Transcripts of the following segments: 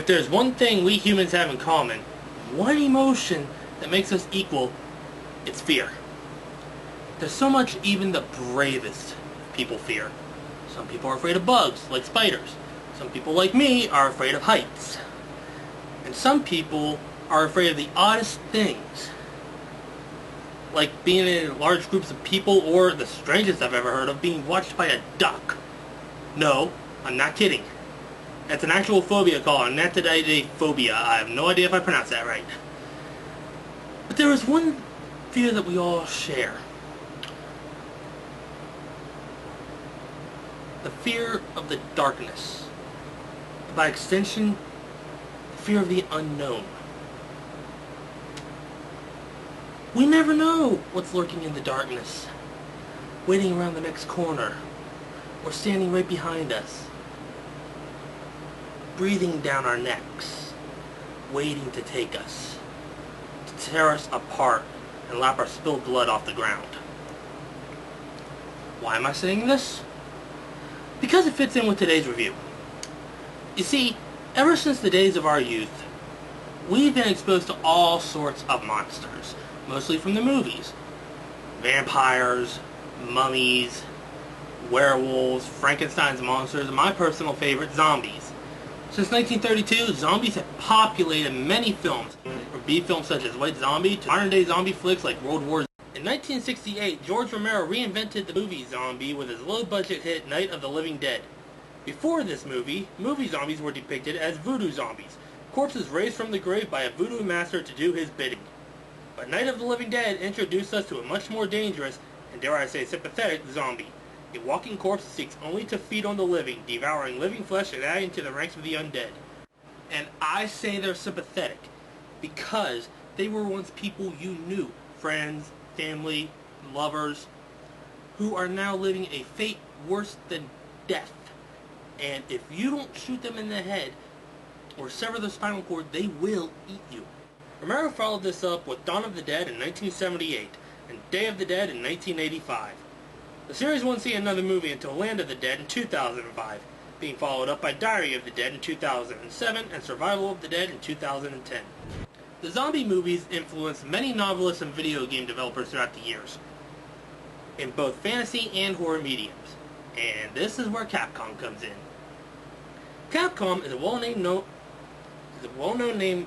If there's one thing we humans have in common, one emotion that makes us equal, it's fear. There's so much even the bravest people fear. Some people are afraid of bugs, like spiders. Some people, like me, are afraid of heights. And some people are afraid of the oddest things, like being in large groups of people, or the strangest I've ever heard of, being watched by a duck. No, I'm not kidding. That's an actual phobia called anatidaephobia. I have no idea if I pronounced that right. But there is one fear that we all share. The fear of the darkness. By extension, the fear of the unknown. We never know what's lurking in the darkness, waiting around the next corner, or standing right behind us, breathing down our necks, waiting to take us, to tear us apart and lap our spilled blood off the ground. Why am I saying this? Because it fits in with today's review. You see, ever since the days of our youth, we've been exposed to all sorts of monsters, mostly from the movies. Vampires, mummies, werewolves, Frankenstein's monsters, and my personal favorite, zombies. Since 1932, zombies have populated many films, from B-films such as White Zombie to modern-day zombie flicks like World War Z. In 1968, George Romero reinvented the movie zombie with his low-budget hit Night of the Living Dead. Before this movie zombies were depicted as voodoo zombies, corpses raised from the grave by a voodoo master to do his bidding. But Night of the Living Dead introduced us to a much more dangerous, and dare I say sympathetic, zombie. A walking corpse that seeks only to feed on the living, devouring living flesh and adding to the ranks of the undead. And I say they're sympathetic because they were once people you knew, friends, family, lovers, who are now living a fate worse than death. And if you don't shoot them in the head or sever their spinal cord, they will eat you. Romero followed this up with Dawn of the Dead in 1978 and Day of the Dead in 1985. The series wouldn't see another movie until Land of the Dead in 2005, being followed up by Diary of the Dead in 2007 and Survival of the Dead in 2010. The zombie movies influenced many novelists and video game developers throughout the years, in both fantasy and horror mediums. And this is where Capcom comes in. Capcom is a well-known name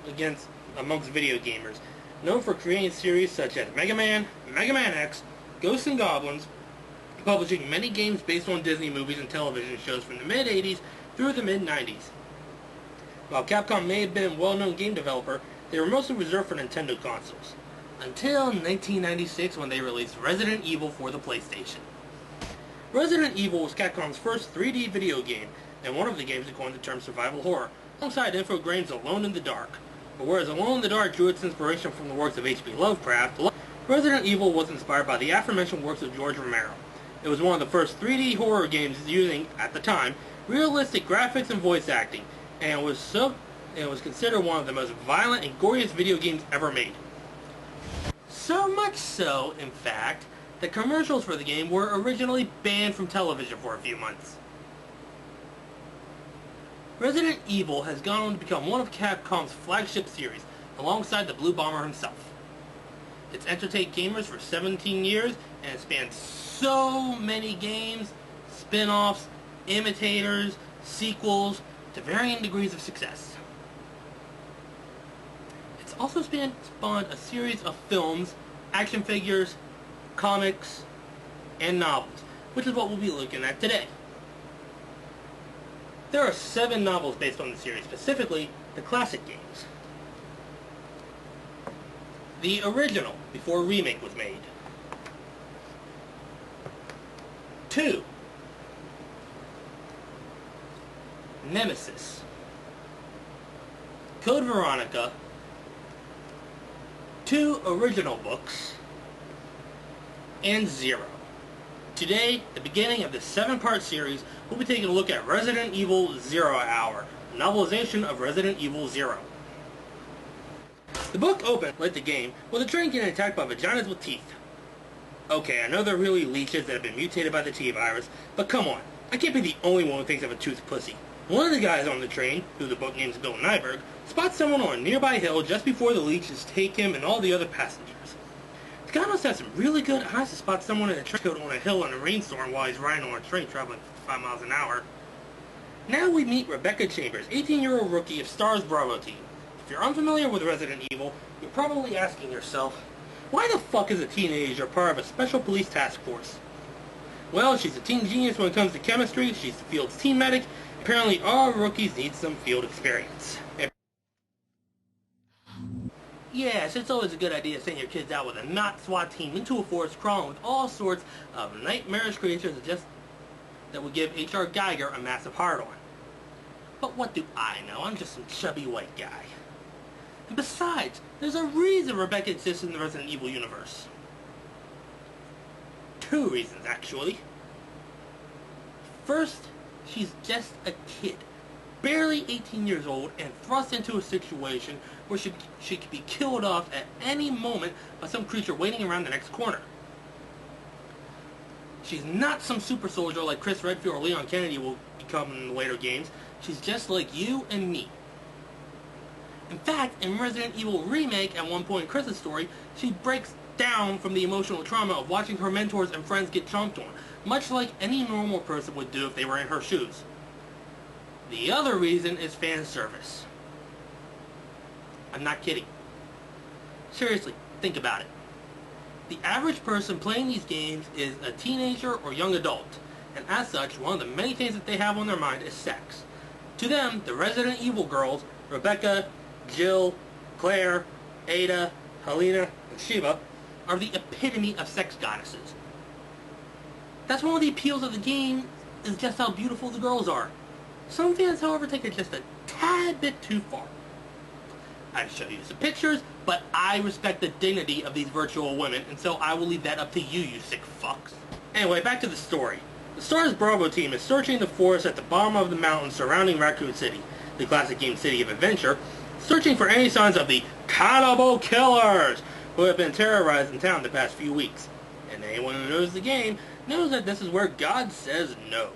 amongst video gamers, known for creating series such as Mega Man, Mega Man X, Ghosts and Goblins, publishing many games based on Disney movies and television shows from the mid-80s through the mid-90s. While Capcom may have been a well-known game developer, they were mostly reserved for Nintendo consoles, until 1996 when they released Resident Evil for the PlayStation. Resident Evil was Capcom's first 3D video game, and one of the games that coined the term survival horror, alongside Infogrames' Alone in the Dark. But whereas Alone in the Dark drew its inspiration from the works of H.P. Lovecraft, Resident Evil was inspired by the aforementioned works of George Romero. It was one of the first 3D horror games using, at the time, realistic graphics and voice acting, and it was considered one of the most violent and goriest video games ever made. So much so, in fact, that commercials for the game were originally banned from television for a few months. Resident Evil has gone on to become one of Capcom's flagship series, alongside the Blue Bomber himself. It's entertained gamers for 17 years, and it spans so many games, spin-offs, imitators, sequels, to varying degrees of success. It's also spawned a series of films, action figures, comics, and novels, which is what we'll be looking at today. There are 7 novels based on the series, specifically the classic games. The original, before a remake was made. 2. Nemesis. Code Veronica. 2 original books. And 0. Today, the beginning of the 7-part series, we'll be taking a look at Resident Evil Zero Hour, a novelization of Resident Evil Zero. The book opens, like the game, with a train getting attacked by vaginas with teeth. Okay, I know they're really leeches that have been mutated by the T-virus, but come on, I can't be the only one who thinks of a toothed pussy. One of the guys on the train, who the book names Bill Nyberg, spots someone on a nearby hill just before the leeches take him and all the other passengers. The guy must have some really good eyes to spot someone in a trench coat on a hill in a rainstorm while he's riding on a train traveling 55 miles an hour. Now we meet Rebecca Chambers, 18-year-old rookie of STAR's Bravo team. If you're unfamiliar with Resident Evil, you're probably asking yourself, why the fuck is a teenager part of a special police task force? Well, she's a teen genius when it comes to chemistry, she's the field's team medic. Apparently all rookies need some field experience. Yes, it's always a good idea to send your kids out with a not SWAT team into a forest crawling with all sorts of nightmarish creatures that would give H.R. Geiger a massive hard-on. But what do I know? I'm just some chubby white guy. And besides, there's a reason Rebecca exists in the Resident Evil universe. Two reasons, actually. First, she's just a kid, barely 18 years old, and thrust into a situation where she could be killed off at any moment by some creature waiting around the next corner. She's not some super soldier like Chris Redfield or Leon Kennedy will become in the later games. She's just like you and me. In fact, in Resident Evil Remake, at one point in Chris's story, she breaks down from the emotional trauma of watching her mentors and friends get chomped on, much like any normal person would do if they were in her shoes. The other reason is fan service. I'm not kidding. Seriously, think about it. The average person playing these games is a teenager or young adult, and as such, one of the many things that they have on their mind is sex. To them, the Resident Evil girls, Rebecca, Jill, Claire, Ada, Helena, and Shiva, are the epitome of sex goddesses. That's one of the appeals of the game, is just how beautiful the girls are. Some fans, however, take it just a tad bit too far. I'd show you some pictures, but I respect the dignity of these virtual women, and so I will leave that up to you, you sick fucks. Anyway, back to the story. The STAR's Bravo team is searching the forest at the bottom of the mountains surrounding Raccoon City, the classic game city of adventure, searching for any signs of the cannibal killers who have been terrorizing town the past few weeks. And anyone who knows the game knows that this is where God says no.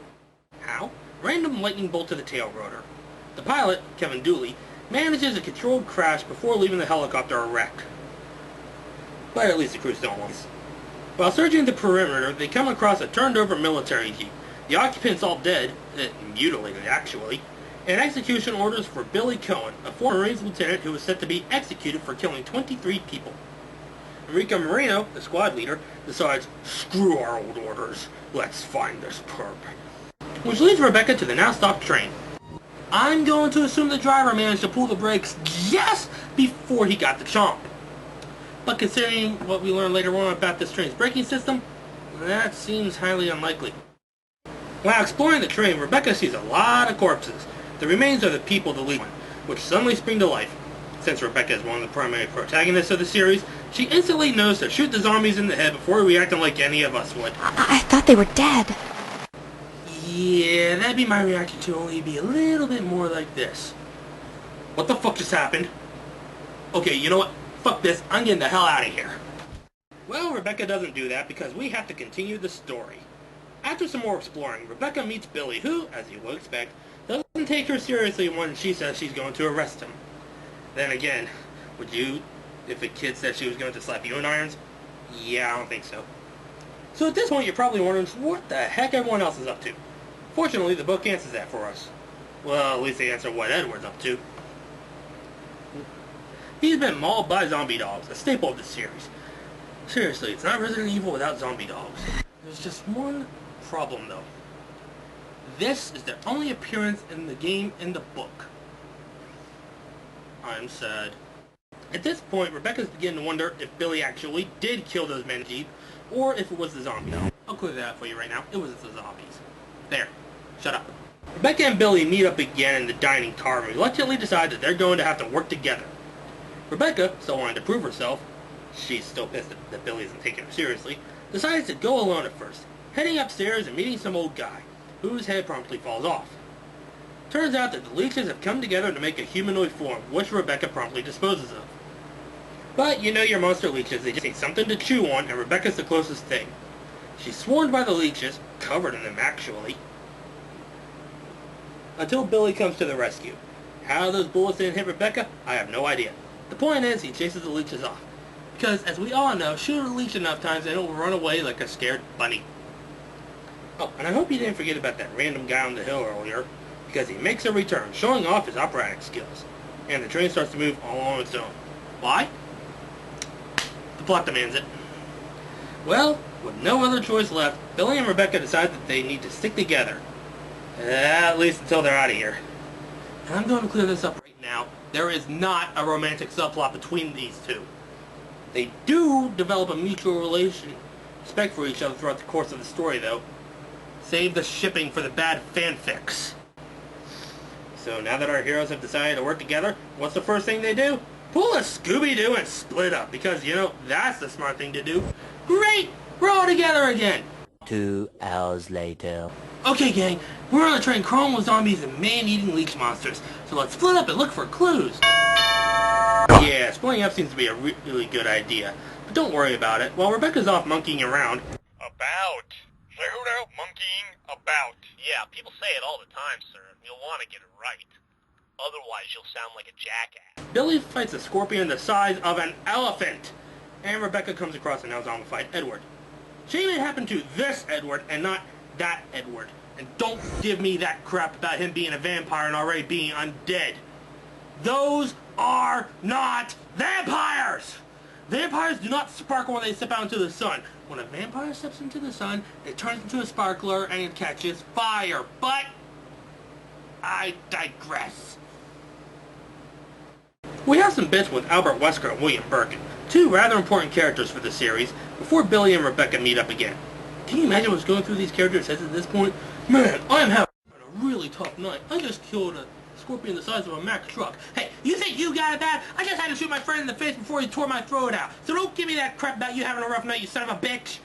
How? Random lightning bolt to the tail rotor. The pilot, Kevin Dooley, manages a controlled crash before leaving the helicopter a wreck. But at least the crews don't want. While searching the perimeter, they come across a turned-over military jeep. The occupants all dead, mutilated actually, and execution orders for Billy Cohen, a former Marines lieutenant who was set to be executed for killing 23 people. Enrico Moreno, the squad leader, decides, screw our old orders, let's find this perp. Which leads Rebecca to the now-stopped train. I'm going to assume the driver managed to pull the brakes just before he got the chomp. But considering what we learn later on about this train's braking system, that seems highly unlikely. While exploring the train, Rebecca sees a lot of corpses. The remains of the people of the Legion, which suddenly spring to life. Since Rebecca is one of the primary protagonists of the series, she instantly knows to shoot the zombies in the head before reacting like any of us would. I thought they were dead. Yeah, that'd be my reaction to only be a little bit more like this. What the fuck just happened? Okay, you know what? Fuck this, I'm getting the hell out of here. Well, Rebecca doesn't do that because we have to continue the story. After some more exploring, Rebecca meets Billy, who, as you would expect, doesn't take her seriously when she says she's going to arrest him. Then again, would you, if a kid said she was going to slap you in irons? Yeah, I don't think so. So at this point, you're probably wondering what the heck everyone else is up to. Fortunately, the book answers that for us. Well, at least they answer what Edward's up to. He's been mauled by zombie dogs, a staple of the series. Seriously, it's not Resident Evil without zombie dogs. There's just one problem, though. This is their only appearance in the game in the book. I'm sad. At this point, Rebecca's beginning to wonder if Billy actually did kill those men in Jeep, or if it was the zombie. I'll clear that up for you right now. It was the zombies. There. Shut up. Rebecca and Billy meet up again in the dining car and reluctantly decide that they're going to have to work together. Rebecca, still wanting to prove herself, she's still pissed that Billy isn't taking her seriously, decides to go alone at first, heading upstairs and meeting some old guy, whose head promptly falls off. Turns out that the leeches have come together to make a humanoid form, which Rebecca promptly disposes of. But you know your monster leeches, they just need something to chew on, and Rebecca's the closest thing. She's swarmed by the leeches, covered in them actually. until Billy comes to the rescue. How those bullets didn't hit Rebecca, I have no idea. The point is, he chases the leeches off. Because, as we all know, shoot a leech enough times and it will run away like a scared bunny. Oh, and I hope you didn't forget about that random guy on the hill earlier, because he makes a return, showing off his operatic skills. And the train starts to move all on its own. Why? The plot demands it. Well, with no other choice left, Billy and Rebecca decide that they need to stick together. At least until they're out of here. And I'm going to clear this up right now. There is not a romantic subplot between these two. They do develop a mutual respect for each other throughout the course of the story, though. Save the shipping for the bad fanfics. So now that our heroes have decided to work together, what's the first thing they do? Pull a Scooby-Doo and split up, because, you know, that's the smart thing to do. Great! We're all together again! 2 hours later. Okay, gang, we're on a train crawling with zombies and man-eating leech monsters, so let's split up and look for clues. Yeah, splitting up seems to be a really good idea, but don't worry about it. While Rebecca's off monkeying around... About? Pseudo monkeying about. Yeah, people say it all the time, sir. You'll want to get it right. Otherwise, you'll sound like a jackass. Billy fights a scorpion the size of an elephant, and Rebecca comes across and now zombie fight Edward. Shame it happened to this Edward and not that Edward. And don't give me that crap about him being a vampire and already being undead. Those are not vampires! Vampires do not sparkle when they step out into the sun. When a vampire steps into the sun, it turns into a sparkler and it catches fire. But I digress. We have some bits with Albert Wesker and William Birkin, two rather important characters for the series, before Billy and Rebecca meet up again. Can you imagine what's going through these characters' heads at this point? Man, I am having a really tough night. I just killed a scorpion the size of a Mack truck. Hey, you think you got it bad? I just had to shoot my friend in the face before he tore my throat out. So don't give me that crap about you having a rough night, you son of a bitch!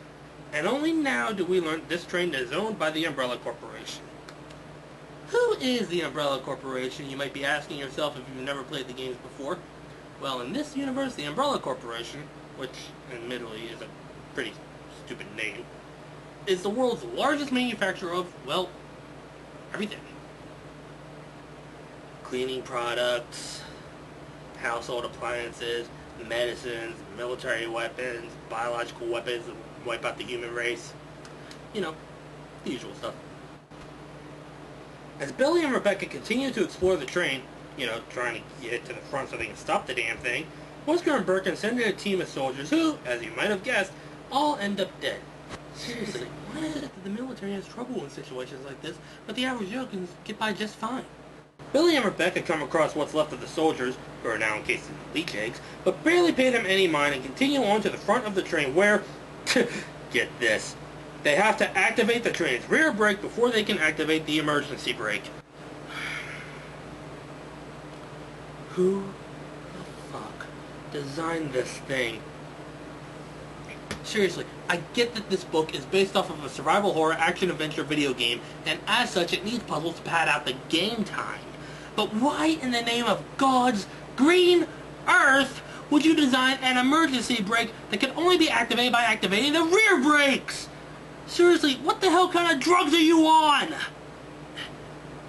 And only now do we learn this train is owned by the Umbrella Corporation. Who is the Umbrella Corporation, you might be asking yourself if you've never played the games before? Well, in this universe, the Umbrella Corporation, which admittedly is a pretty stupid name, is the world's largest manufacturer of, well, everything. Cleaning products, household appliances, medicines, military weapons, biological weapons that wipe out the human race. You know, the usual stuff. As Billy and Rebecca continue to explore the train, you know, trying to get to the front so they can stop the damn thing, Wesker and Birkin send in a team of soldiers who, as you might have guessed, all end up dead. Seriously, why is it that the military has trouble in situations like this, but the average Joe can get by just fine? Billy and Rebecca come across what's left of the soldiers, who are now encased in leech eggs, but barely pay them any mind and continue on to the front of the train where, get this, they have to activate the train's rear brake before they can activate the emergency brake. Who the fuck designed this thing? Seriously, I get that this book is based off of a survival horror action-adventure video game, and as such it needs puzzles to pad out the game time. But why in the name of God's green earth would you design an emergency brake that can only be activated by activating the rear brakes? Seriously, what the hell kind of drugs are you on?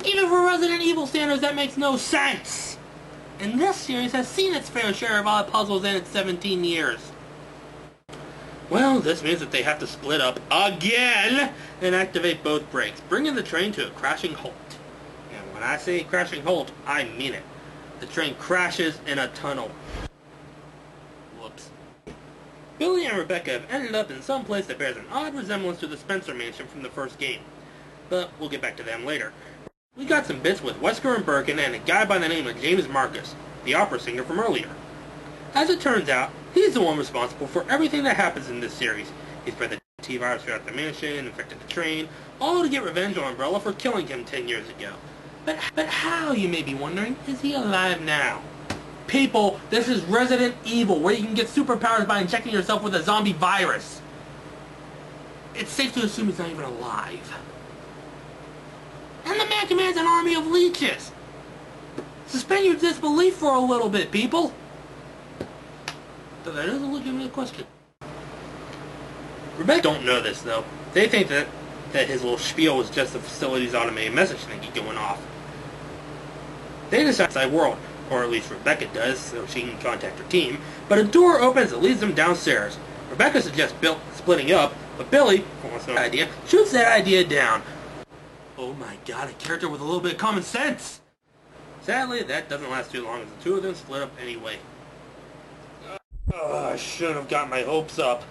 Even for Resident Evil standards, that makes no sense. And this series has seen its fair share of odd puzzles in its 17 years. Well, this means that they have to split up again and activate both brakes, bringing the train to a crashing halt. And when I say crashing halt, I mean it. The train crashes in a tunnel. Whoops. Billy and Rebecca have ended up in some place that bears an odd resemblance to the Spencer Mansion from the first game. But we'll get back to them later. We got some bits with Wesker and Birkin and a guy by the name of James Marcus, the opera singer from earlier. As it turns out, he's the one responsible for everything that happens in this series. He spread the T-virus throughout the mansion, infected the train, all to get revenge on Umbrella for killing him 10 years ago. But how, you may be wondering, is he alive now? People, this is Resident Evil, where you can get superpowers by injecting yourself with a zombie virus. It's safe to assume he's not even alive. And the man commands an army of leeches! Suspend your disbelief for a little bit, people! But that is a legitimate question. Rebecca don't know this, though. They think that his little spiel was just the facility's automated message thingy going off. They decide outside world, or at least Rebecca does, so she can contact her team, but a door opens that leads them downstairs. Rebecca suggests splitting up, but Billy, for once no idea, shoots that idea down. Oh my god, a character with a little bit of common sense! Sadly, that doesn't last too long as the two of them split up anyway. I shouldn't have got my hopes up.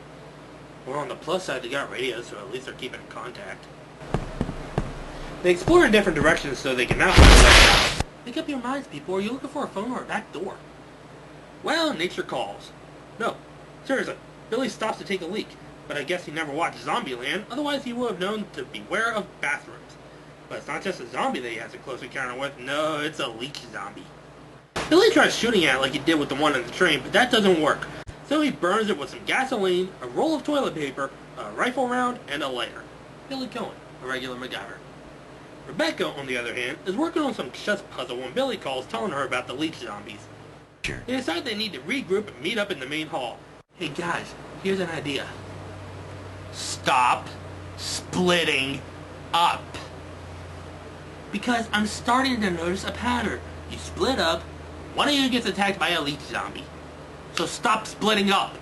Well, on the plus side, they got radios, so at least they're keeping in contact. They explore in different directions so they can now find out. Make up your minds, people. Are you looking for a phone or a back door? Well, nature calls. No, seriously, Billy stops to take a leak, but I guess he never watched Zombieland, otherwise he would have known to beware of bathrooms. But it's not just a zombie that he has a close encounter with, no, it's a leech zombie. Billy tries shooting at it like he did with the one on the train, but that doesn't work. So he burns it with some gasoline, a roll of toilet paper, a rifle round, and a lighter. Billy Cohen, a regular MacGyver. Rebecca, on the other hand, is working on some chess puzzle when Billy calls telling her about the leech zombies. Sure. They decide they need to regroup and meet up in the main hall. Hey guys, here's an idea. Stop splitting up. Because I'm starting to notice a pattern. You split up, one of you gets attacked by a leech zombie. So stop splitting up.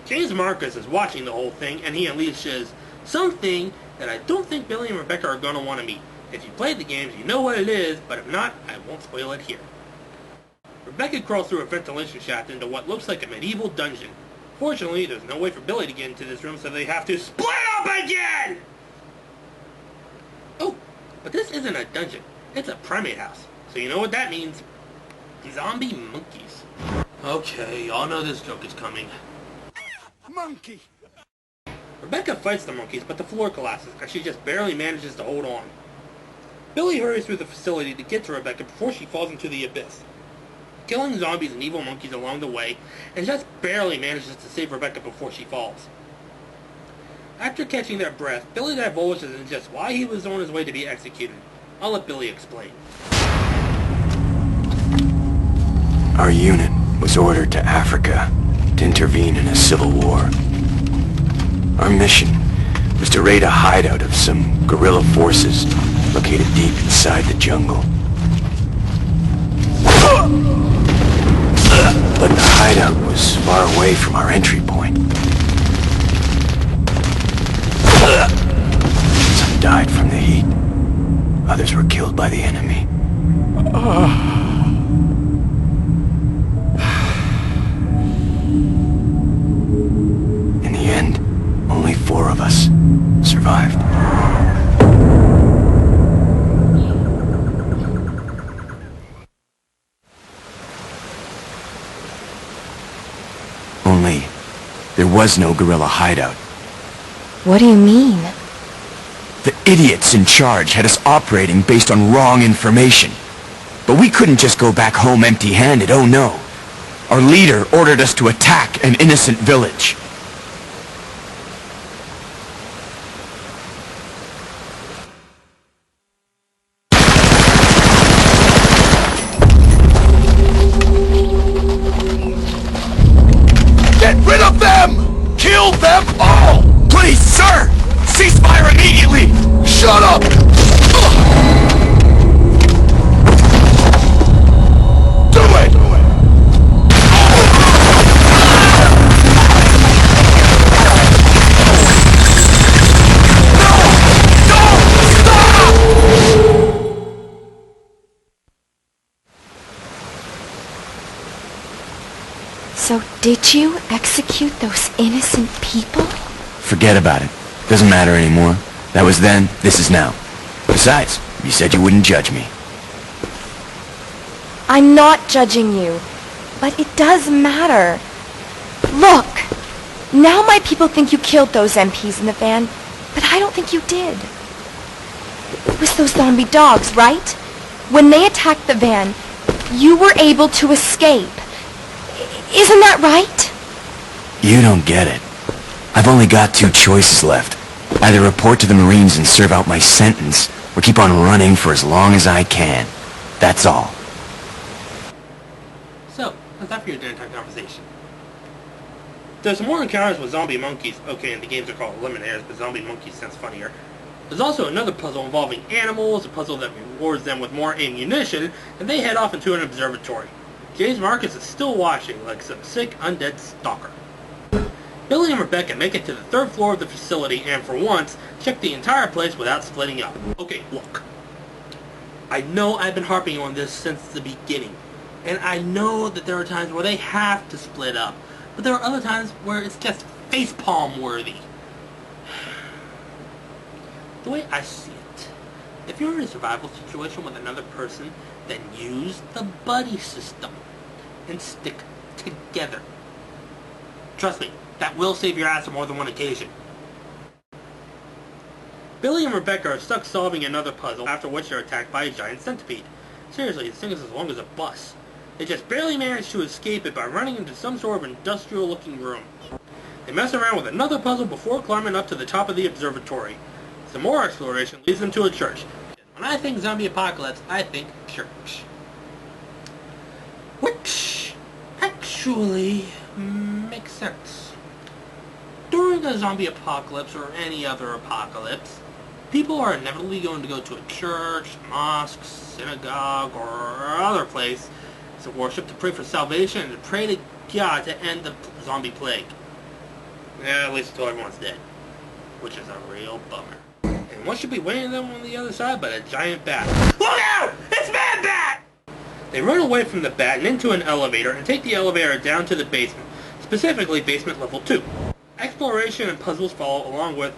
James Marcus is watching the whole thing, and he unleashes something that I don't think Billy and Rebecca are going to want to meet. If you played the games, you know what it is, but if not, I won't spoil it here. Rebecca crawls through a ventilation shaft into what looks like a medieval dungeon. Fortunately, there's no way for Billy to get into this room, so they have to split up again! Oh, but this isn't a dungeon. It's a primate house. So you know what that means. Zombie monkeys. Okay, y'all know this joke is coming. Monkey! Rebecca fights the monkeys, but the floor collapses, and she just barely manages to hold on. Billy hurries through the facility to get to Rebecca before she falls into the abyss, killing zombies and evil monkeys along the way, and just barely manages to save Rebecca before she falls. After catching their breath, Billy divulges in just why he was on his way to be executed. I'll let Billy explain. Our unit was ordered to Africa to intervene in a civil war. Our mission was to raid a hideout of some guerrilla forces located deep inside the jungle. But the hideout was far away from our entry point. Some died from the heat. Others were killed by the enemy. In the end, only 4 of us survived. Only, there was no guerrilla hideout. What do you mean? The idiots in charge had us operating based on wrong information. But we couldn't just go back home empty-handed, oh no. Our leader ordered us to attack an innocent village. Get rid of them! Kill them all! Please, sir! Ceasefire immediately! Shut up! Do it! So did you execute those innocent people? Forget about it. Doesn't matter anymore. That was then, this is now. Besides, you said you wouldn't judge me. I'm not judging you, but it does matter. Look, now my people think you killed those MPs in the van, but I don't think you did. It was those zombie dogs, right? When they attacked the van, you were able to escape. Isn't that right? You don't get it. I've only got 2 choices left. Either report to the Marines and serve out my sentence, or keep on running for as long as I can. That's all. So, how's that for your dinner time conversation? There's some more encounters with zombie monkeys. Okay, and the games are called Lemonairs, but zombie monkeys sounds funnier. There's also another puzzle involving animals, a puzzle that rewards them with more ammunition, and they head off into an observatory. James Marcus is still watching like some sick undead stalker. Billy and Rebecca make it to the 3rd floor of the facility and, for once, check the entire place without splitting up. Okay, look. I know I've been harping on this since the beginning, and I know that there are times where they have to split up, but there are other times where it's just facepalm worthy. The way I see it, if you're in a survival situation with another person, then use the buddy system and stick together. Trust me, that will save your ass on more than one occasion. Billy and Rebecca are stuck solving another puzzle, after which they're attacked by a giant centipede. Seriously, this thing is as long as a bus. They just barely manage to escape it by running into some sort of industrial-looking room. They mess around with another puzzle before climbing up to the top of the observatory. Some more exploration leads them to a church. When I think zombie apocalypse, I think church. Which actually makes sense. During a zombie apocalypse or any other apocalypse, people are inevitably going to go to a church, mosque, synagogue, or other place to worship, to pray for salvation, and to pray to God to end the zombie plague. Yeah, at least until everyone's dead. Which is a real bummer. And what should be waiting them on the other side but a giant bat? Look out! It's Mad Bat! They run away from the bat and into an elevator and take the elevator down to the basement, specifically basement level 2. Exploration and puzzles follow, along with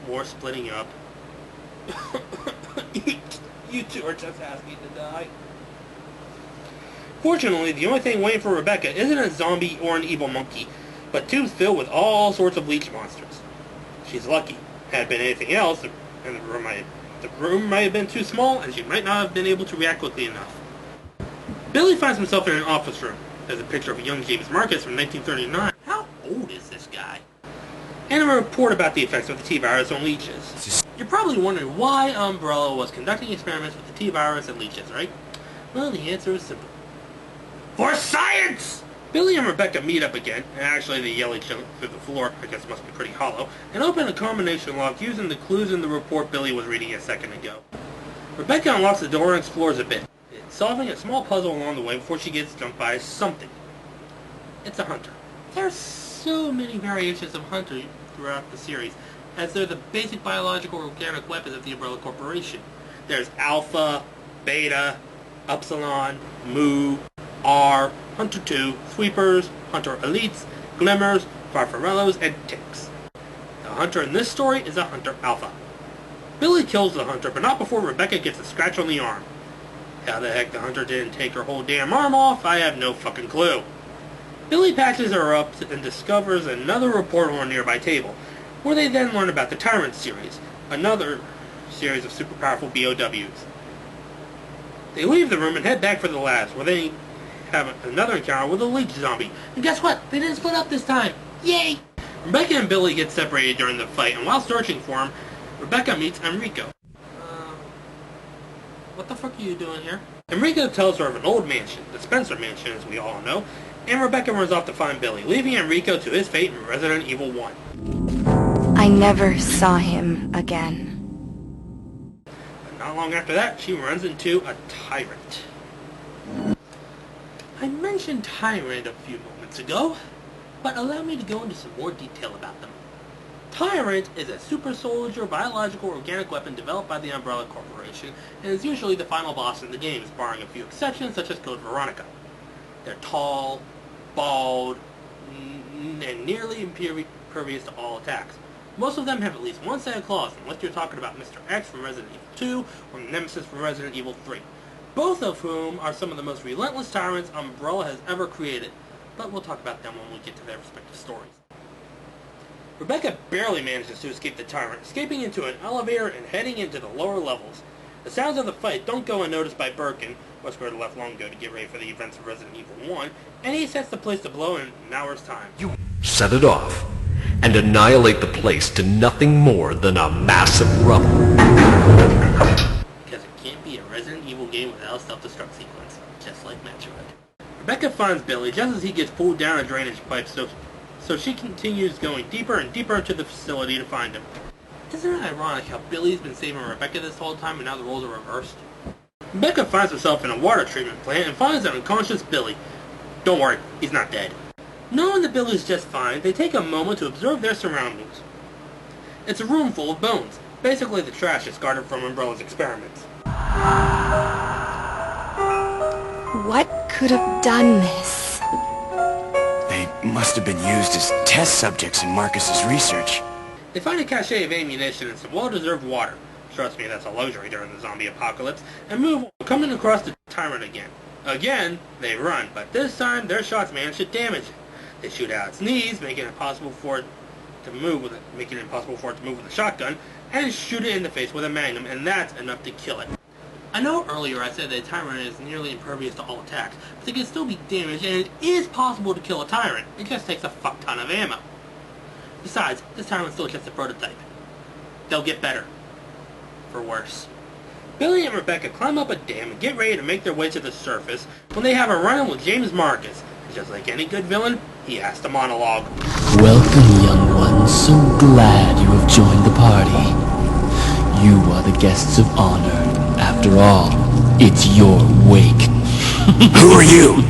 more splitting up. You two are just asking to die. Fortunately, the only thing waiting for Rebecca isn't a zombie or an evil monkey, but tubes filled with all sorts of leech monsters. She's lucky. Had it been anything else, and the room might have been too small, and she might not have been able to react quickly enough. Billy finds himself in an office room. There's a picture of a young James Marcus from 1939. How old is this guy? And a report about the effects of the T-virus on leeches. You're probably wondering why Umbrella was conducting experiments with the T-virus and leeches, right? Well, the answer is simple. For science! Billy and Rebecca meet up again, and actually they yell each other through the floor, I guess it must be pretty hollow, and open a combination lock using the clues in the report Billy was reading a second ago. Rebecca unlocks the door and explores a bit, solving a small puzzle along the way before she gets jumped by something. It's a hunter. There's so many variations of hunter throughout the series, as they're the basic biological organic weapons of the Umbrella Corporation. There's Alpha, Beta, Upsilon, Mu, R, Hunter 2, Sweepers, Hunter Elites, Glimmers, Farfarellos, and Ticks. The hunter in this story is a Hunter Alpha. Billy kills the hunter, but not before Rebecca gets a scratch on the arm. How the heck the hunter didn't take her whole damn arm off, I have no fucking clue. Billy patches her up and discovers another report on a nearby table, where they then learn about the Tyrant series, another series of super powerful BOWs. They leave the room and head back for the labs, where they have another encounter with a leech zombie. And guess what? They didn't split up this time. Yay! Rebecca and Billy get separated during the fight, and while searching for him, Rebecca meets Enrico. What the fuck are you doing here? Enrico tells her of an old mansion, the Spencer Mansion as we all know, and Rebecca runs off to find Billy, leaving Enrico to his fate in Resident Evil 1. I never saw him again. But not long after that, she runs into a tyrant. I mentioned Tyrant a few moments ago, but allow me to go into some more detail about them. Tyrant is a super soldier biological organic weapon developed by the Umbrella Corporation and is usually the final boss in the games, barring a few exceptions such as Code Veronica. They're tall, bald, and nearly impervious to all attacks. Most of them have at least one set of claws, unless you're talking about Mr. X from Resident Evil 2 or Nemesis from Resident Evil 3. Both of whom are some of the most relentless tyrants Umbrella has ever created, but we'll talk about them when we get to their respective stories. Rebecca barely manages to escape the tyrant, escaping into an elevator and heading into the lower levels. The sounds of the fight don't go unnoticed by Birkin, who squared left long ago to get ready for the events of Resident Evil 1, and he sets the place to blow in an hour's time. You set it off, and annihilate the place to nothing more than a massive rubble. Because it can't be a Resident Evil game without a self-destruct sequence, just like Metroid. Rebecca finds Billy just as he gets pulled down a drainage pipe, so she continues going deeper and deeper into the facility to find him. Isn't it ironic how Billy's been saving Rebecca this whole time and now the roles are reversed? Rebecca finds herself in a water treatment plant and finds an unconscious Billy. Don't worry, he's not dead. Knowing that Billy's just fine, they take a moment to observe their surroundings. It's a room full of bones, basically the trash discarded from Umbrella's experiments. What could have done this? They must have been used as test subjects in Marcus's research. They find a cache of ammunition and some well-deserved water. Trust me, that's a luxury during the zombie apocalypse. And move on, coming across the Tyrant again. Again, they run, but this time their shots manage to damage it. They shoot out its knees, making it impossible for it to move with a shotgun, and shoot it in the face with a magnum, and that's enough to kill it. I know earlier I said that a Tyrant is nearly impervious to all attacks, but they can still be damaged, and it is possible to kill a Tyrant. It just takes a fuck ton of ammo. Besides, this Tyrant's still just a prototype. They'll get better. For worse. Billy and Rebecca climb up a dam and get ready to make their way to the surface when they have a run-in with James Marcus. And just like any good villain, he has to monologue. Welcome, young ones. So glad you have joined the party. You are the guests of honor. After all, it's your wake. Who are you?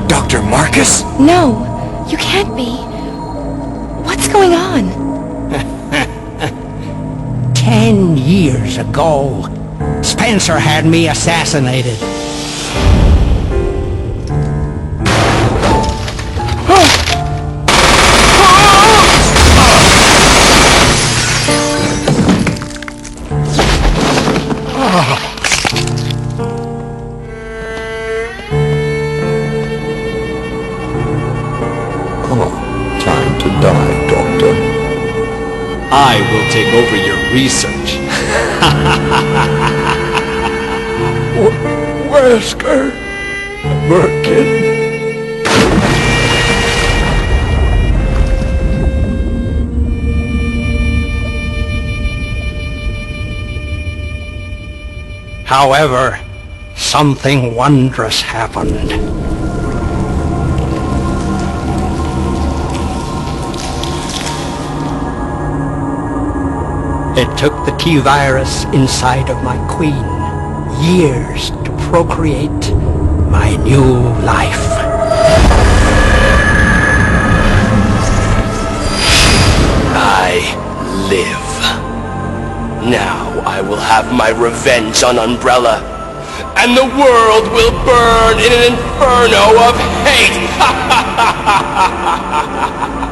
Dr. Marcus? No, you can't be. What's going on? 10 years ago, Spencer had me assassinated. Time to die, Doctor. I will take over your research. Wesker. Birkin. However, something wondrous happened. It took the T-virus inside of my queen years to procreate my new life. I live. Now I will have my revenge on Umbrella, and the world will burn in an inferno of hate!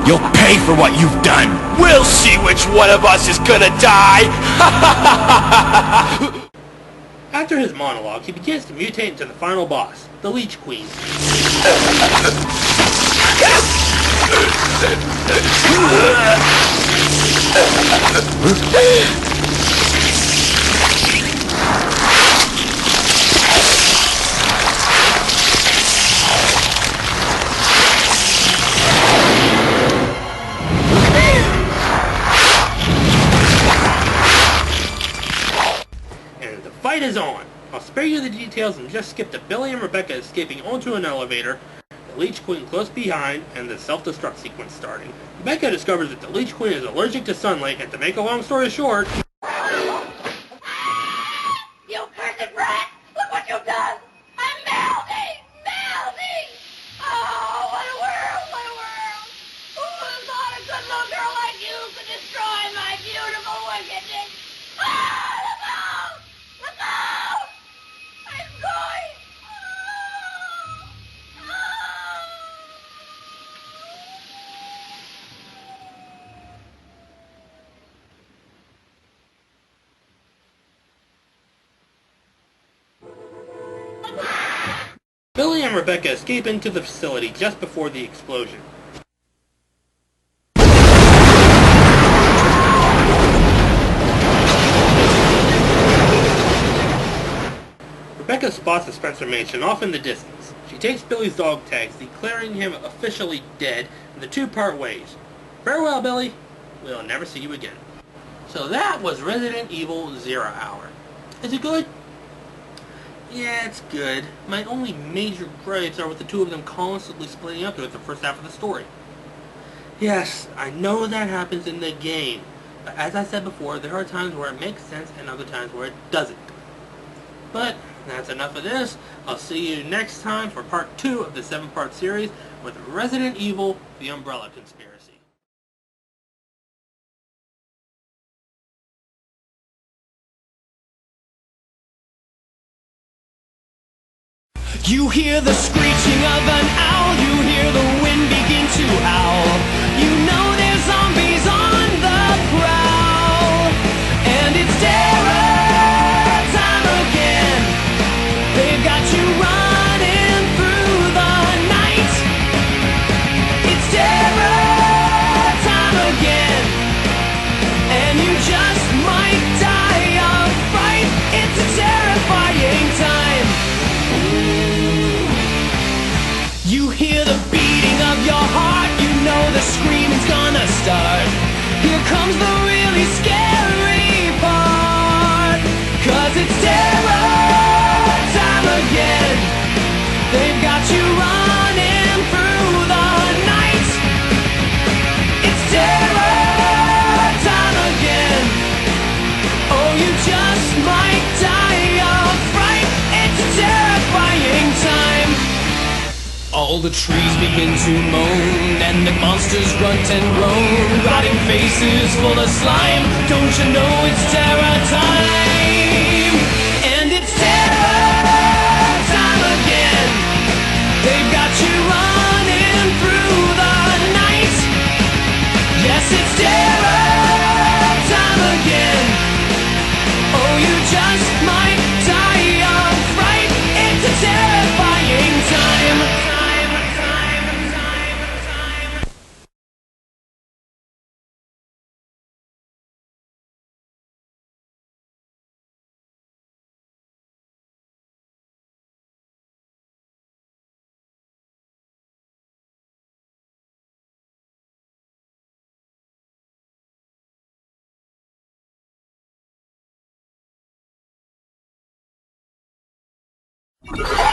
You'll pay for what you've done! We'll see which one of us is gonna die! After his monologue, he begins to mutate into the final boss, the Leech Queen. And the fight is on. I'll spare you the details and just skip to Billy and Rebecca escaping onto an elevator, the Leech Queen close behind, and the self-destruct sequence starting. Rebecca discovers that the Leech Queen is allergic to sunlight, and to make a long story short... You cursed rat! Look what you've done! I'm melting! Melting! Oh, what a world! What a world! Who would have thought a good little girl like you could destroy my beautiful wickedness? Ah, look out! Look out! I'm going! Ah, ah. Billy and Rebecca escape into the facility just before the explosion. Rebecca spots the Spencer mansion off in the distance. She takes Billy's dog tags, declaring him officially dead, and the two part ways. Farewell, Billy. We'll never see you again. So that was Resident Evil 0 Hour. Is it good? Yeah, it's good. My only major gripes are with the two of them constantly splitting up throughout the first half of the story. Yes, I know that happens in the game. But as I said before, there are times where it makes sense and other times where it doesn't. But that's enough of this. I'll see you next time for part 2 of the 7-part series with Resident Evil: The Umbrella Conspiracy. You hear the screeching of an owl, you hear the wind begin to howl. You know there's zombies on the prowl, and it's terror time again. They've got you running through the night. It's terror time again, and you just might die of fright. It's a terrifying time. You hear the beating of your heart, you know the screaming's gonna start. Here comes the really scary part, 'cause it's terror time again. They've got you running through the night. It's terror time again. Oh, you just might die of fright. It's a terrifying time. All the trees begin to moan, and the monsters grunt and groan, rotting faces full of slime. Don't you know it's terror time? And it's terror time again. They've got you running through the night. Yes, it's terror time again. Oh, you just might die of fright. It's a terrifying time. Ah!